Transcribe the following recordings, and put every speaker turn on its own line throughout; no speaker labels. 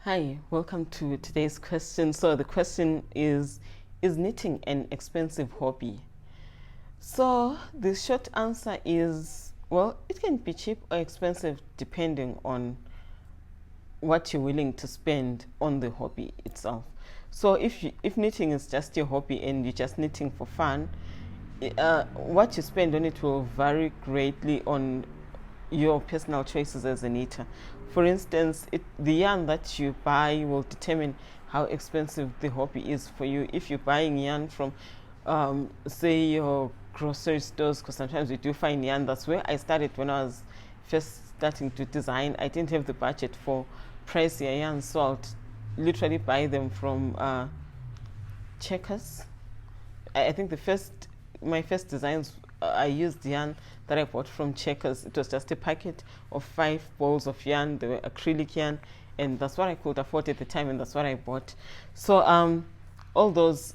Hi, welcome to today's question. So the question is knitting an expensive hobby? So the short answer is, well, it can be cheap or expensive depending on what you're willing to spend on the hobby itself. So if knitting is just your hobby and you're just knitting for fun, what you spend on it will vary greatly on your personal choices as a knitter. For instance, the yarn that you buy will determine how expensive the hobby is for you. If you're buying yarn from, say, your grocery stores, because sometimes you do find yarn. That's where I started when I was first starting to design. I didn't have the budget for pricier yarn, so I'll literally buy them from Checkers. I think my first designs, I used yarn that I bought from Checkers. It was just a packet of 5 balls of yarn. They were acrylic yarn, and that's what I could afford at the time, and that's what I bought. So all those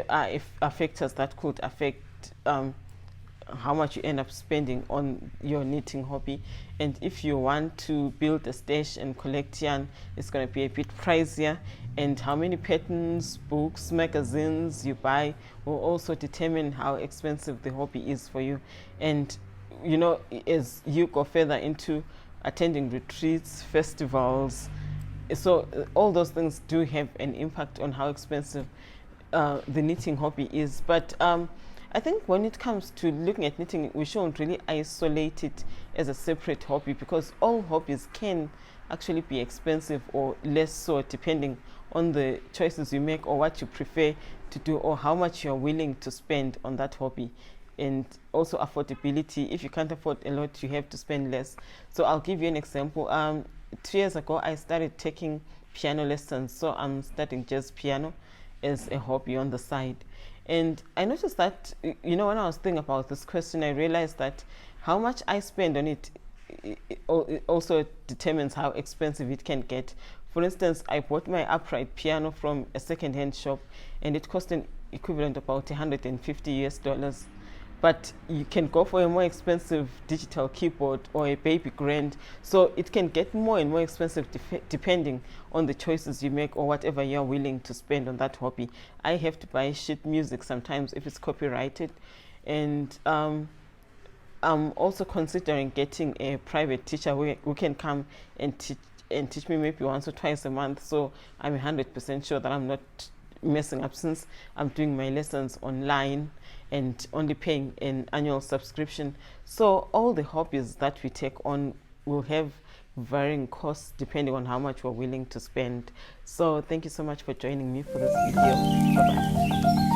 are factors that could affect how much you end up spending on your knitting hobby. And if you want to build a stash and collect yarn, it's going to be a bit pricier. And how many patterns, books, magazines you buy will also determine how expensive the hobby is for you. And you know, as you go further into attending retreats, festivals, so all those things do have an impact on how expensive the knitting hobby is. But I think when it comes to looking at knitting, we shouldn't really isolate it as a separate hobby, because all hobbies can actually be expensive or less so, depending on the choices you make or what you prefer to do or how much you're willing to spend on that hobby. And also affordability. If you can't afford a lot, you have to spend less. So I'll give you an example. 2 years ago, I started taking piano lessons. So I'm studying jazz piano as a hobby on the side. And I noticed that, you know, when I was thinking about this question, I realized that how much I spend on it also determines how expensive it can get. For instance, I bought my upright piano from a second-hand shop, and it cost an equivalent of about $150. But you can go for a more expensive digital keyboard or a baby grand. So it can get more and more expensive depending on the choices you make or whatever you're willing to spend on that hobby. I have to buy sheet music sometimes if it's copyrighted. And I'm also considering getting a private teacher who can come and teach me maybe once or twice a month. So I'm 100% sure that I'm not messing up, since I'm doing my lessons online and only paying an annual subscription. So all the hobbies that we take on will have varying costs depending on how much we're willing to spend. So thank you so much for joining me for this video. Bye-bye.